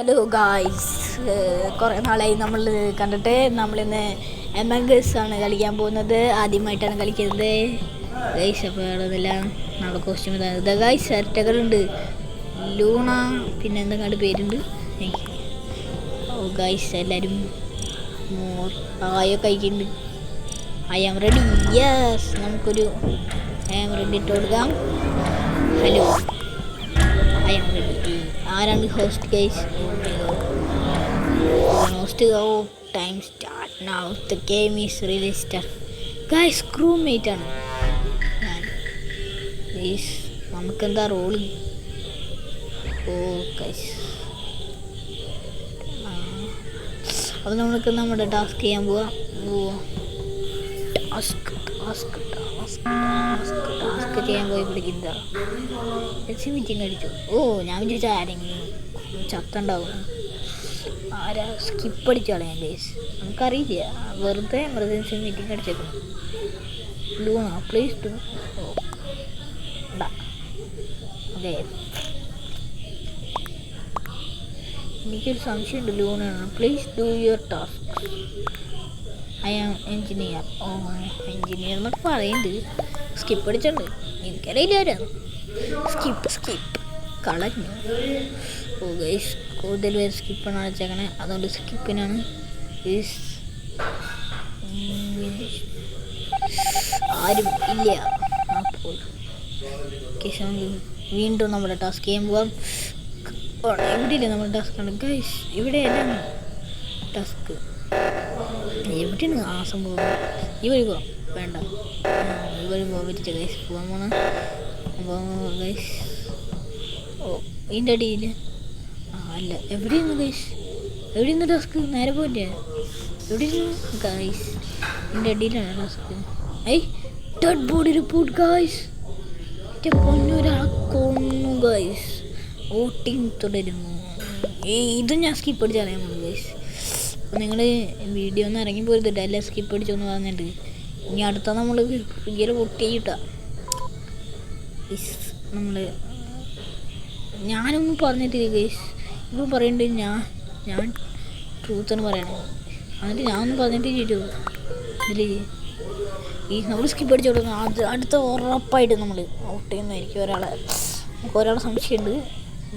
Hello guys, കുറേ നാളായി നമ്മൾ കണ്ടിട്ട്. നമ്മളിന്ന് എമംഗസ് ആണ് കളിക്കാൻ പോകുന്നത്. ആദ്യമായിട്ടാണ് കളിക്കുന്നത് ഗൈസ്. അപ്പോൾ വേണമെന്നില്ല, നമ്മുടെ കോസ്റ്റ്യൂം ഇതാ ഗൈസ്. ഇരട്ടകളുണ്ട്, ലൂണ, പിന്നെ എന്തെങ്കിലും പേരുണ്ട്. ഓ ഗൈസ്, എല്ലാവരും ആയോ കഴിക്കുന്നുണ്ട്. I am ready. യെസ്, നമുക്കൊരു ഐ ആം റെഡി ഇട്ട് കൊടുക്കാം. Hello, I am ready. ആരാണ് host guys? Host. Oh, time start now. The game is really start guys. Crewmate ആണ് ഞാൻ ഗൈസ്. നമുക്കെന്താ റോള്? ഓ ഗൈസ്, അപ്പോൾ നമുക്ക് നമ്മുടെ ടാസ്ക് ചെയ്യാൻ പോവാം. Task task task task task ചെയ്യാൻ പോയി പിടിക്കുന്ന മീറ്റിംഗ് അടിച്ചു. ഓ, ഞാൻ വിചാരിച്ച ആരെങ്കിലും ചത്തുണ്ടാവും. ആരാ സ്കിപ്പ് അടിച്ചു കളയാൻ ഗൈസ്? നമുക്കറിയില്ല, വെറുതെ എമർജൻസി മീറ്റിംഗ് അടിച്ചേക്കണം. Luna please do. അതെ, എനിക്കൊരു സംശയമുണ്ട്. ലൂണാണ്. Please do your task. I am engineer. Oh, engineer എന്നൊക്കെ പറയുന്നുണ്ട്. സ്കിപ്പ് അടിച്ചിട്ടുണ്ട്. എനിക്കറിയില്ല ആരാണ്. സ്കിപ്പ് കളഞ്ഞു. ഓ ഗൈസ്, കൂടുതൽ പേര് സ്കിപ്പാണ് അടിച്ചേക്കണേ, അതുകൊണ്ട് സ്കിപ്പിനാണ്. ആരും ഇല്ല. അപ്പോൾ വീണ്ടും നമ്മുടെ ടാസ്ക് ചെയ്യാൻ പോവാം. ഇവിടെ ഇല്ല നമ്മുടെ ടാസ്ക് ആണ് ഗൈസ്. ഇവിടെ എല്ലാം ടാസ്ക് എവിടെയാണ് ആ സംഭവം? ഈ വഴി പോവാം. വേണ്ട, ഈ വഴി പോകാൻ പറ്റിച്ച ഗൈസ്. പോകാൻ പോണ അപ്പോൾ ഗൈസ്. ഓ, ഇതിൻ്റെ അടിയിൽ അല്ല, എവിടെയാണ് ഗൈസ്? എവിടെയാണ് ടാസ്ക്? നേരെ പോയില്ലേ? എവിടെയാണ് ഗൈസ്? ഇതിൻ്റെ അടിയിലാണ് task. Dead body report guys. പൊന്നൊരാളെ കൊന്നു ഗൈസ്. വോട്ടിങ് തുടരുന്നു. ഇതും ഞാൻ സ്കിപ്പ് അടിച്ച് അറിയാൻ പോകുന്നു ഗൈസ്. അപ്പോൾ നിങ്ങൾ വീഡിയോ ഒന്ന് ഇറങ്ങി പോരുത്തിട്ട് എല്ലാം സ്കിപ്പ് അടിച്ചൊന്ന് പറഞ്ഞിട്ട്. ഇനി അടുത്ത നമ്മൾ ഭയങ്കര വോട്ട് ചെയ്യട്ടാ. നമ്മൾ ഞാനൊന്നും പറഞ്ഞിട്ടില്ല ഗൈസ്. ഇപ്പോൾ പറയുന്നുണ്ട് ഞാൻ ട്രൂത്താണ് പറയണത്. എന്നിട്ട് ഞാനൊന്നും പറഞ്ഞിട്ട് ചെയ്തു ഇതിൽ. നമ്മൾ സ്കിപ്പ് അടിച്ചു കൊടുക്കണം. അടുത്ത ഉറപ്പായിട്ട് നമ്മൾ ഔട്ട് ചെയ്യുന്നതായിരിക്കും ഒരാളെ. നമുക്ക് ഒരാളെ സംശയമുണ്ട്,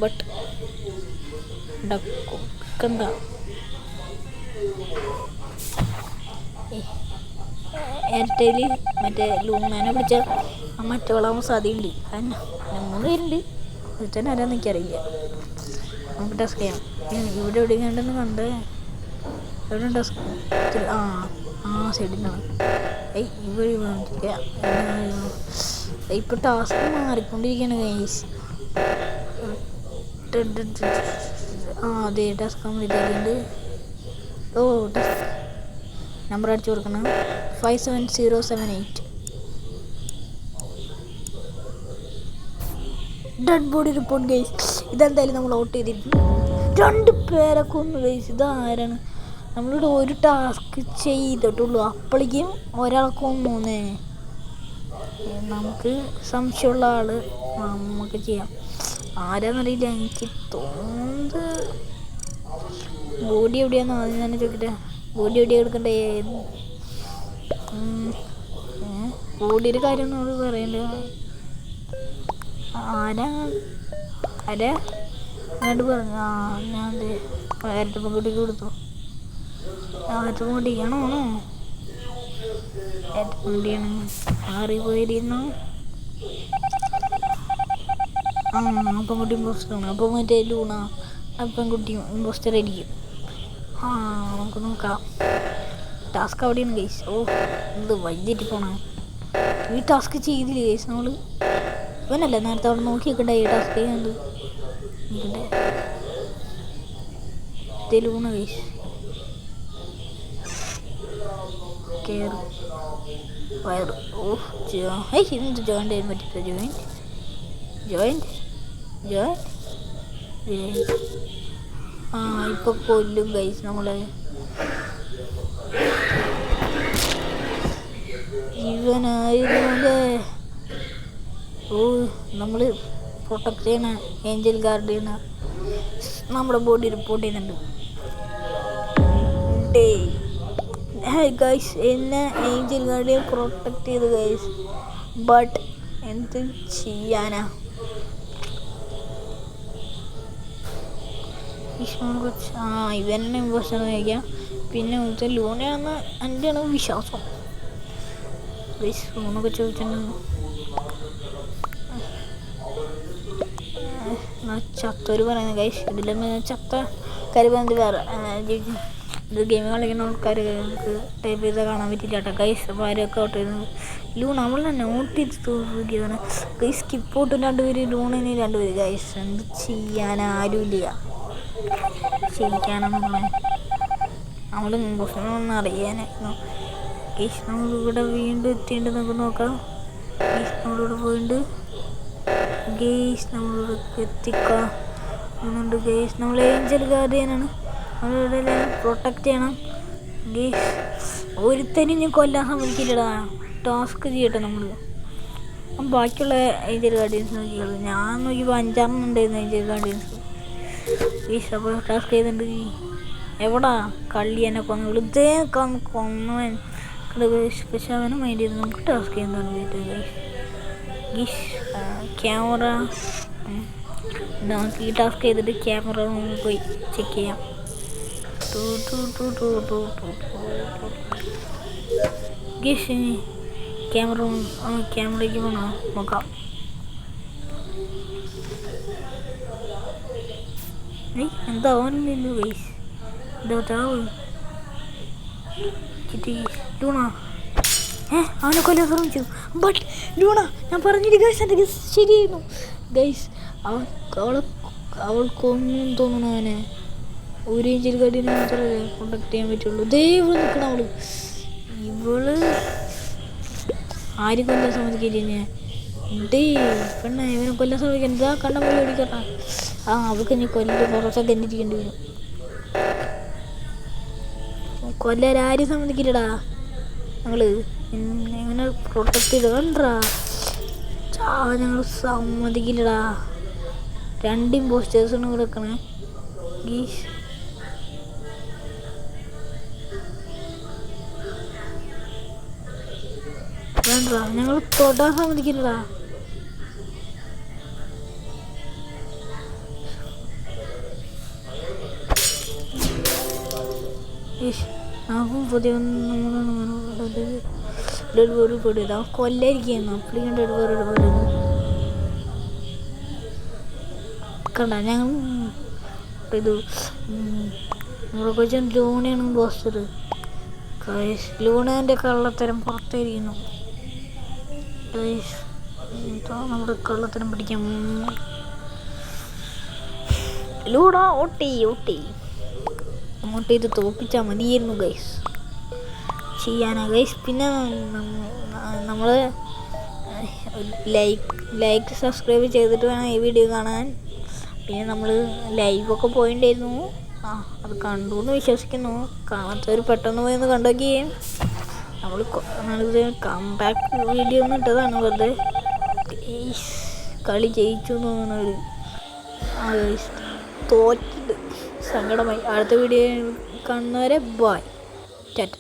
ബട്ട് ഡക്കണ്ട. എയർടെൽ മറ്റേ ലൂണാനെ പിടിച്ച മറ്റോളാവാൻ സാധ്യതയുണ്ട്. കാരണം 3 പേരുണ്ട്. ഒരുത്തന്നെ ആരാന്ന് എനിക്കറിയില്ല. നമുക്ക് ടാസ്ക് ചെയ്യാം. ഇവിടെ എവിടെ കണ്ടെന്ന് കണ്ടേ? എവിടെ ടാസ്ക്? സൈഡിലാണ്. ഇവിടെ ഇപ്പൊ ടാസ്ക് മാറിക്കൊണ്ടിരിക്കുകയാണ് ഗൈസ്. അതെ, ടാസ്ക് കംപ്ലീറ്റ് ആക്കിയിട്ടുണ്ട്. ഓ, ടാസ്ക് നമ്പർ അടിച്ചു കൊടുക്കണം. 57078. Dead body report guys. ഇതെന്തായാലും നമ്മൾ ഔട്ട് ചെയ്തിരിക്കും. 2 പേരെ കൊന്നു ഗൈസ്. ഇതാരാണ്? നമ്മളിവിടെ ഒരു ടാസ്ക് ചെയ്തിട്ടുള്ളൂ, അപ്പോഴേക്കും ഒരാളെ കൊന്നൂന്നേ. നമുക്ക് സംശയമുള്ള ആള് നമുക്ക് ചെയ്യാം. ആരാന്നറിയില്ല. എനിക്ക് തോന്നുന്നത് ബോഡി എവിടെയാണെന്ന് ആദ്യം തന്നെ ചോദിക്കട്ടെ. ബോഡി എവിടെയാണ് എടുക്കണ്ടേ? ബോഡിയുടെ കാര്യം നമ്മൾ പറയണ്ട. ആരാ അങ്ങോട്ട് പറഞ്ഞു. ഞാൻ പെൺകുട്ടിക്ക് കൊടുത്തു. പെൺകുട്ടിയാണോ? പെൺകുട്ടിയാണ്. മാറി പോയിരുന്നു. പെൺകുട്ടി ഇമ്പോസ്റ്ററാണ്. അപ്പോൾ മറ്റേ ലൂണ പെൺകുട്ടി ഇമ്പോസ്റ്റർ ആയിരിക്കും. നമുക്ക് നോക്കാം. ടാസ്ക് അവിടെയാണ് ഗൈസ്. ഓ, ഇത് വൈകിട്ട് പോണ. ഈ ടാസ്ക് ചെയ്തില്ലേ ഗൈസ് നമ്മൾ? ഇവനല്ലേ നേരത്തെ അവിടെ നോക്കി വെക്കണ്ടേ ഈ ടാസ്ക് ചെയ്യാണ്ട്? ലൂണ ഗൈസ് കയറും വയറ്. ഓ, ഇതെന്ത് ജോയിൻ്റ് ചെയ്യാൻ പറ്റില്ല. ജോയിൻ്റ് ഇപ്പൊ കൊല്ലും ഗൈസ് നമ്മളെ. ഇവനായിരുന്നല്ലേ. ഓ, നമ്മൾ പ്രൊട്ടക്ട് ചെയ്യണ ഏഞ്ചൽ ഗാർഡ് ചെയ്യണ നമ്മുടെ ബോഡി റിപ്പോർട്ട് ചെയ്യുന്നുണ്ട്. ഗൈസ് എന്നെ ഏഞ്ചൽ ഗാർഡിയൻ പ്രൊട്ടക്ട് ചെയ്തു ഗൈസ്. ബട്ട് എന്ത് ചെയ്യാനാ? ഇവനെ ഇമ്പോസ്റ്റർ കഴിക്കാം. പിന്നെ ലൂണയാണെന്ന് എൻ്റെയാണ് വിശ്വാസം. ഗൈസ് ലൂണൊക്കെ ചോദിച്ചിട്ടുണ്ട്. ചത്തൊരു പറയുന്നത് ഗൈസ്. ഇതിലും ചത്ത കരുവന്ത് വേറെ ഇത് ഗെയിം കളിക്കുന്ന ആൾക്കാർക്ക് ടൈപ്പ് ചെയ്താൽ കാണാൻ പറ്റില്ല കേട്ടോ ഗൈസ്. അപ്പോൾ ആരൊക്കെ ഔട്ട് ചെയ്യുന്നത് ലൂൺ അവളെ നോട്ട് ചെയ്ത് തോന്നിയാണ് ഗൈസ്. സ്കിപ്പ് ഔട്ട് 2 പേര്, ലൂണിന് 2 പേര് ഗൈസ്. എന്ത് ചെയ്യാൻ ആരുമില്ല ചെയ്യിക്കാനെന്നുള്ള നമ്മൾ മുമ്പൊന്നും അറിയാനായിരുന്നു ഗൈസ്. നമ്മളിവിടെ വീണ്ടും എത്തിയിട്ട് നമുക്ക് നോക്കാം ഗൈസ്. നമ്മളിവിടെ പോയിട്ട് ഗൈസ് നമ്മളിവിടെ എത്തിക്കാം എന്നുണ്ട് ഗൈസ്. നമ്മൾ ഏഞ്ചൽ ഗാർഡിയനാണ്. നമ്മളിവിടെ പ്രൊട്ടക്റ്റ് ചെയ്യണം ഗൈസ്. ഒരുത്തനും ഞാൻ കൊല്ലാൻ സമ്മതിക്കില്ലടാ. ടാസ്ക് ചെയ്യട്ടെ നമ്മൾ. ബാക്കിയുള്ള ഏഞ്ചൽ ഗാർഡിയൻസ് നോക്കിയുള്ളൂ. ഞാൻ നോക്കിയപ്പോൾ 5 ഉണ്ടായിരുന്നു ഏഞ്ചൽ ഗാർഡിയൻസ് ഗൈസ്. അപ്പോൾ ടാസ്ക് ചെയ്തിട്ടുണ്ട്. എവിടാ കള്ളി എന്നെ കൊന്നു വിളിച്ചേ കൊന്നവൻ ഗൈസ്. പക്ഷെ അവനെ മൈൻഡ് ചെയ്ത് നമുക്ക് ടാസ്ക് ചെയ്യുന്നതാണ് ഗൈസ്. ഗൈസ് ക്യാമറ നമുക്ക് ഈ ടാസ്ക് ചെയ്തിട്ട് ക്യാമറ പോയി ചെക്ക് ചെയ്യാം. ഗൈസ് ക്യാമറയ്ക്ക് പോകണോ നോക്കാം. എന്താ ഓനില്ലല്ലോ ഗൈസ്. എന്താ കിട്ടി ലൂണ. അവനെ കൊല്ലാൻ ശ്രമിച്ചു. ബട്ട് ലൂണ ഞാൻ പറഞ്ഞിട്ട് ഗൈസ് എൻ്റെ ഗൈസ് ശരിയായിരുന്നു ഗൈസ്. അവൾ കൊന്നും തോന്നുന്നു അവനെ. ഒരു ഏഞ്ചൽ ഗാർഡിയനെ മാത്രമേ പ്രൊട്ടക്ട് ചെയ്യാൻ പറ്റുള്ളൂ. ഇവിടെ നിൽക്കണം അവള്. ഇവള് ആരും കൊല്ലാൻ സമ്മതിക്കില്ല. പെണ്ണ ഇവനെ കൊല്ലാൻ സമ്മതിക്കാൻ എന്താ കണ്ണ പോയി ഓടിക്കട്ടാ. അവൾക്ക് നീ കൊല്ലിട്ട് കുറച്ചൊക്കെ എന്നിരിക്കേണ്ടി വരും. കൊല്ലാൻ ആരും സമ്മതിക്കില്ലടാ. ഞങ്ങള് ഇങ്ങനെ പ്രൊട്ടക്ട് ചെയ്ത് കണ്ടാ ഞങ്ങൾ സമ്മതിക്കില്ലടാ. 2 ഇമ്പോസ്റ്റേഴ്സാണ് ഇവിടെ വെക്കണേ ഗീസ്. വേണ്ടാ ഞങ്ങൾ തൊടാൻ സമ്മതിക്കില്ലടാ. നമുക്കും പുതിയ ഡെഡ് ബോഡി പെടുക കൊല്ലായിരിക്കുന്നു. അപ്പോഴേക്കും ഡെഡ് ബോഡി പെടുന്നു കണ്ട. ഞങ്ങൾ ഇത് നമ്മുടെ കൊച്ചൻ ലൂണയാണ് പോസ്റ്റർ. ലൂണേൻ്റെ കള്ളത്തരം പുറത്തായിരിക്കുന്നു. നമ്മുടെ കള്ളത്തരം പിടിക്കാം. ലൂണ ഓട്ടി അങ്ങോട്ട് ഇത് തോപ്പിച്ചാൽ മതിയായിരുന്നു ഗൈസ്. ചെയ്യാനാ ഗൈസ്. പിന്നെ നമ്മൾ ലൈക്ക് സബ്സ്ക്രൈബ് ചെയ്തിട്ട് വേണം ഈ വീഡിയോ കാണാൻ. പിന്നെ നമ്മൾ ലൈവൊക്കെ പോയിണ്ടായിരുന്നു. അത് കണ്ടു എന്ന് വിശ്വസിക്കുന്നു. കാണാത്തവർ പെട്ടെന്ന് പോയി ഒന്ന് കണ്ടോക്കിയേ. നമ്മളിത് കംബാക്ക് വീഡിയോ ഒന്നും ഇട്ടതാണ് വെറുതെ. കളി ജയിച്ചു എന്ന് തോന്നുന്നവർ തോറ്റിട്ട് സങ്കടമായി. അടുത്ത വീഡിയോ കാണുന്നവരെ ബൈ ടാറ്റ.